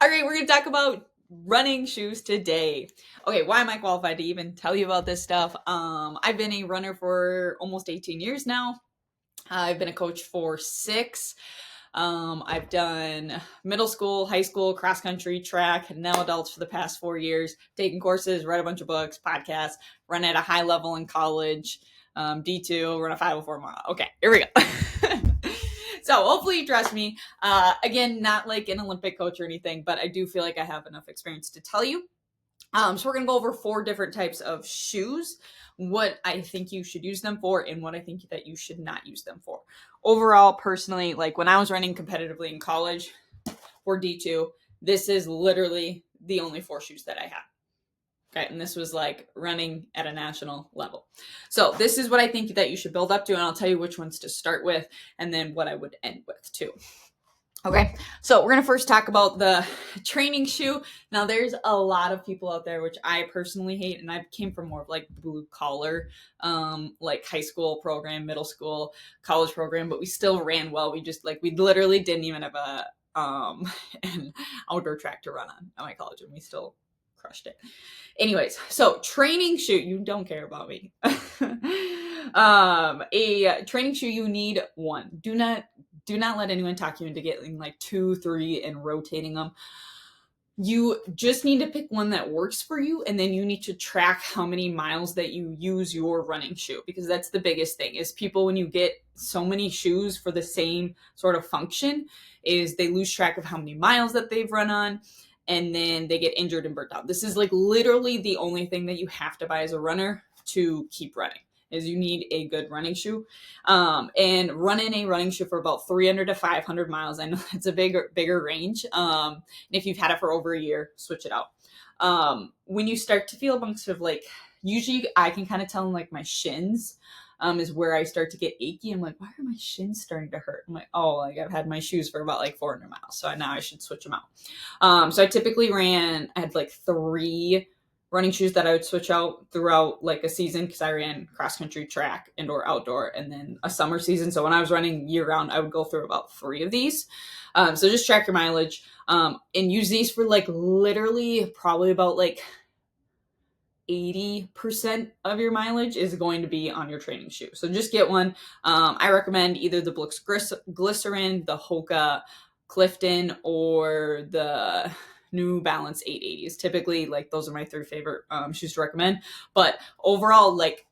right, we're going to talk about running shoes today. Okay, why am I qualified to even tell you about this stuff? I've been a runner for almost 18 years now. I've been a coach for 6. I've done middle school, high school, cross country, track, now adults for the past 4 years, taken courses, read a bunch of books, podcasts, run at a high level in college, D2, run a 504 mile. Okay, here we go. So hopefully you trust me. Again, not like an Olympic coach or anything, but I do feel like I have enough experience to tell you. So we're going to go over 4 different types of shoes, what I think you should use them for and what I think that you should not use them for. Overall, personally, like when I was running competitively in college for D2, this is literally the only 4 shoes that I had. Okay, and this was like running at a national level. So this is what I think that you should build up to, and I'll tell you which ones to start with and then what I would end with too. Okay, so we're going to first talk about the training shoe. Now, there's a lot of people out there, which I personally hate, and I came from more of like blue collar, like high school program, middle school, college program, but we still ran well. We literally didn't even have an outdoor track to run on at my college, and we still crushed it. Anyways, so training shoe, you don't care about me. A training shoe, you need one. Do not let anyone talk you into getting like 2, 3 and rotating them. You just need to pick one that works for you, and then you need to track how many miles that you use your running shoe, because that's the biggest thing is people, when you get so many shoes for the same sort of function, is they lose track of how many miles that they've run on, and then they get injured and burnt out. This is like literally the only thing that you have to buy as a runner to keep running, is you need a good running shoe. And running a running shoe for about 300 to 500 miles. I know it's a bigger range. And if you've had it for over a year, switch it out. When you start to feel a bunch of like, usually I can kind of tell in like my shins, is where I start to get achy. I'm like, why are my shins starting to hurt? I'm like, oh, like I've had my shoes for about like 400 miles. So now I should switch them out. So I typically I had like 3 running shoes that I would switch out throughout like a season, because I ran cross country, track, indoor, outdoor, and then a summer season. So when I was running year round, I would go through about 3 of these. So just track your mileage, and use these for like literally probably about like 80% of your mileage is going to be on your training shoe. So just get one. I recommend either the Brooks Glycerin, the Hoka Clifton, or the New Balance 880s. Typically, like those are my 3 favorite shoes to recommend. But overall, like,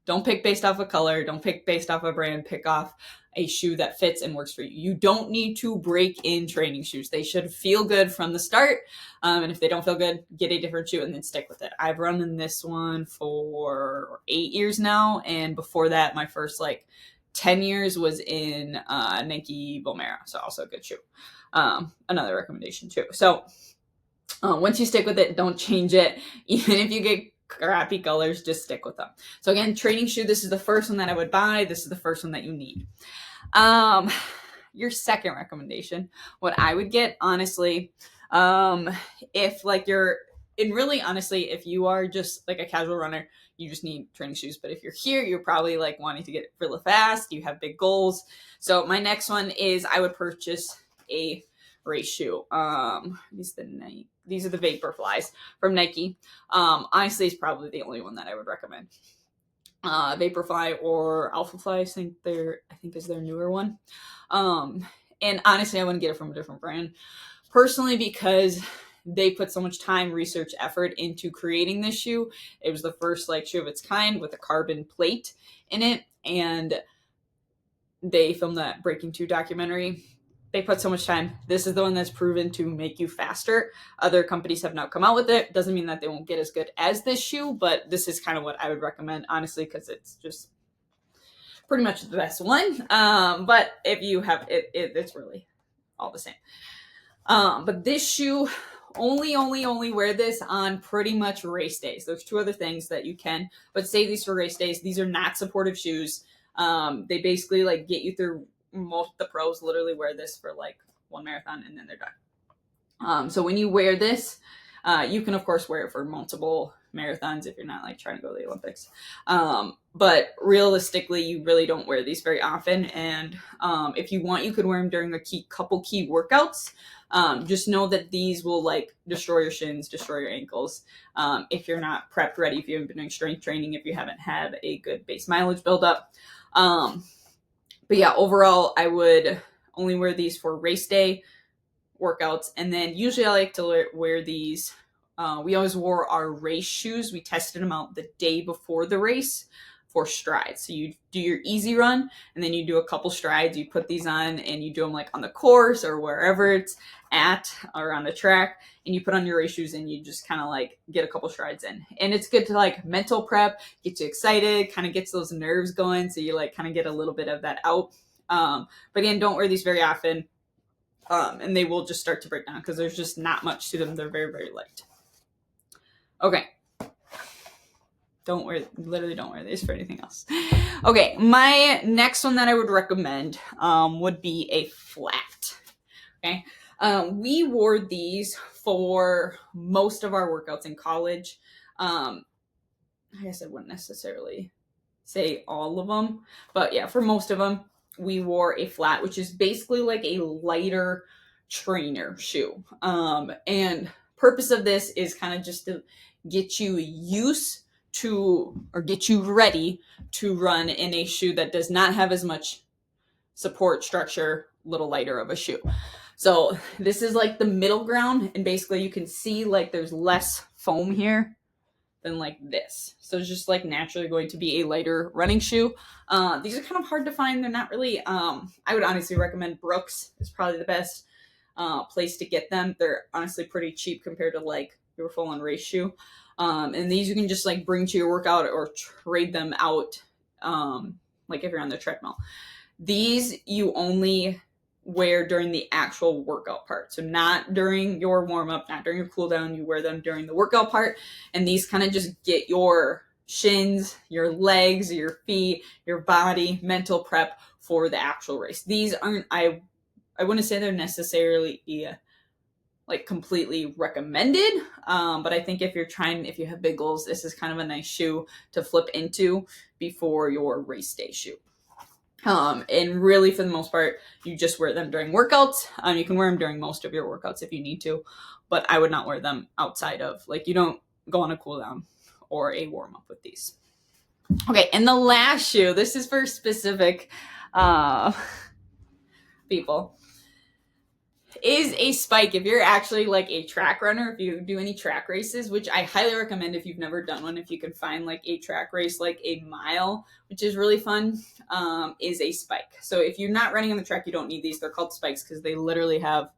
don't pick based off of color. Don't pick based off of brand. Pick off a shoe that fits and works for you. You don't need to break in training shoes. They should feel good from the start. And if they don't feel good, get a different shoe and then stick with it. I've run in this one for 8 years now. And before that, my first like 10 years was in Nike Vomero. So also a good shoe. Another recommendation too. So once you stick with it, don't change it. Even if you get crappy colors, just stick with them. So again, training shoe, this is the first one that I would buy. This is the first one that you need. Your second recommendation, what I would get, honestly, if like honestly, if you are just like a casual runner, you just need training shoes. But if you're here, you're probably like wanting to get really fast. You have big goals. So my next one is I would purchase a race shoe. These are the Vaporflies from Nike. Honestly, it's probably the only one that I would recommend. Vaporfly or Alphafly, I think is their newer one. And honestly, I wouldn't get it from a different brand personally, because they put so much time, research, effort into creating this shoe. It was the first like shoe of its kind with a carbon plate in it, and they filmed that Breaking 2 documentary. They put so much time. This is the one that's proven to make you faster. Other companies have now come out with it. Doesn't mean that they won't get as good as this shoe, but this is kind of what I would recommend, honestly, because it's just pretty much the best one. But if you have it, it's really all the same. But this shoe, only wear this on pretty much race days. There's 2 other things that you can, but save these for race days. These are not supportive shoes. They basically like get you through. Most of the pros literally wear this for like 1 marathon and then they're done. So when you wear this, you can of course wear it for multiple marathons if you're not like trying to go to the Olympics. But realistically, you really don't wear these very often. And if you want, you could wear them during a couple key workouts. Just know that these will like destroy your shins, destroy your ankles. If you're not prepped ready, if you haven't been doing strength training, if you haven't had a good base mileage buildup. But yeah, overall, I would only wear these for race day workouts. And then usually I like to wear these. We always wore our race shoes. We tested them out the day before the race for strides. So you do your easy run and then you do a couple strides. You put these on and you do them like on the course or wherever it's at or on the track, and you put on your race shoes and you just kind of like get a couple strides in. And it's good to like mental prep, get you excited, kind of gets those nerves going. So you like kind of get a little bit of that out. But again, don't wear these very often. And they will just start to break down because there's just not much to them. They're very, very light. Okay. Don't wear these for anything else. Okay, my next one that I would recommend would be a flat. Okay. We wore these for most of our workouts in college. I guess I wouldn't necessarily say all of them, but yeah, for most of them, we wore a flat, which is basically like a lighter trainer shoe. And purpose of this is kind of just to get you used to, or get you ready to run in a shoe that does not have as much support structure, little lighter of a shoe. So this is like the middle ground, and basically you can see like there's less foam here than like this. So it's just like naturally going to be a lighter running shoe. These are kind of hard to find. They're not really, I would honestly recommend Brooks is probably the best place to get them. They're honestly pretty cheap compared to like your full on race shoe. And these you can just like bring to your workout or trade them out. Like if you're on the treadmill, these you only wear during the actual workout part. So not during your warm up, not during your cool down. You wear them during the workout part. And these kind of just get your shins, your legs, your feet, your body, mental prep for the actual race. These aren't, I wouldn't say they're necessarily like completely recommended. But I think if you have big goals, this is kind of a nice shoe to flip into before your race day shoe. And really for the most part, you just wear them during workouts. You can wear them during most of your workouts if you need to, but I would not wear them outside of, like, you don't go on a cool down or a warm up with these. Okay. And the last shoe, this is for specific, people, is a spike. If you're actually like a track runner, if you do any track races, which I highly recommend if you've never done one, if you can find like a track race, like a mile, which is really fun, is a spike. So if you're not running on the track, you don't need these. They're called spikes because they literally have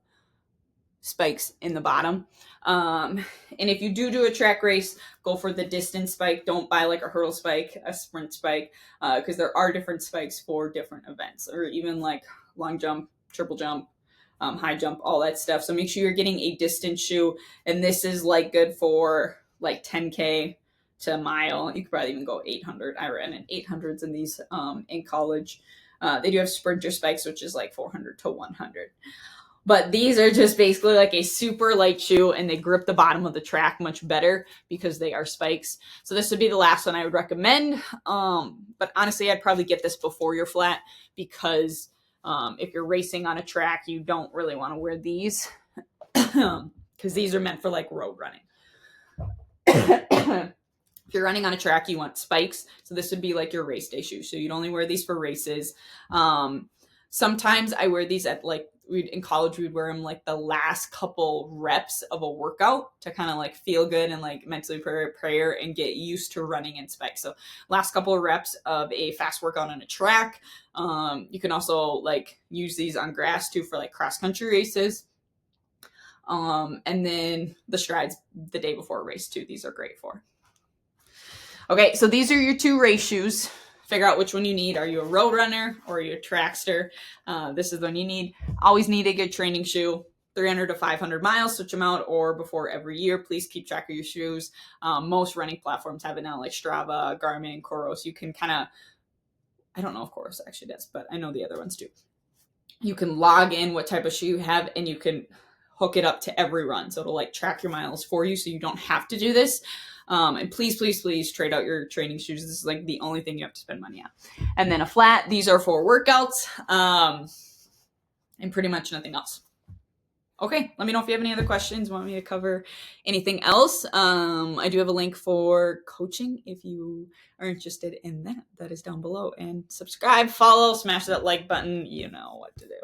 spikes in the bottom. And if you do a track race, go for the distance spike. Don't buy like a hurdle spike, a sprint spike, because there are different spikes for different events, or even like long jump, triple jump, high jump, all that stuff. So make sure you're getting a distance shoe. And this is like good for like 10K to a mile. You could probably even go 800. I ran in 800s in these in college. They do have sprinter spikes, which is like 400 to 100. But these are just basically like a super light shoe, and they grip the bottom of the track much better because they are spikes. So this would be the last one I would recommend. But honestly, I'd probably get this before you're flat, because if you're racing on a track, you don't really want to wear these because these are meant for like road running. If you're running on a track, you want spikes. So this would be like your race day shoes. So you'd only wear these for races. Sometimes I wear these at like, in college, we'd wear them like the last couple reps of a workout to kind of like feel good and like mentally prepare and get used to running in spikes. So last couple of reps of a fast workout on a track. You can also like use these on grass too for like cross country races. And then the strides the day before a race too. These are great for. Okay, so these are your 2 race shoes. Figure out which one you need. Are you a road runner or are you a trackster? This is the one you need. Always need a good training shoe. 300 to 500 miles, switch them out, or before every year. Please keep track of your shoes. Most running platforms have it now, like Strava, Garmin, Coros. You can kind of, I don't know if Coros actually does, but I know the other ones do. You can log in what type of shoe you have, and you can hook it up to every run. So it'll like track your miles for you, so you don't have to do this. And please, please, please trade out your training shoes. This is like the only thing you have to spend money on. And then a flat. These are for workouts, and pretty much nothing else. Okay, let me know if you have any other questions, want me to cover anything else. I do have a link for coaching if you are interested in that. That is down below. And subscribe, follow, smash that like button. You know what to do.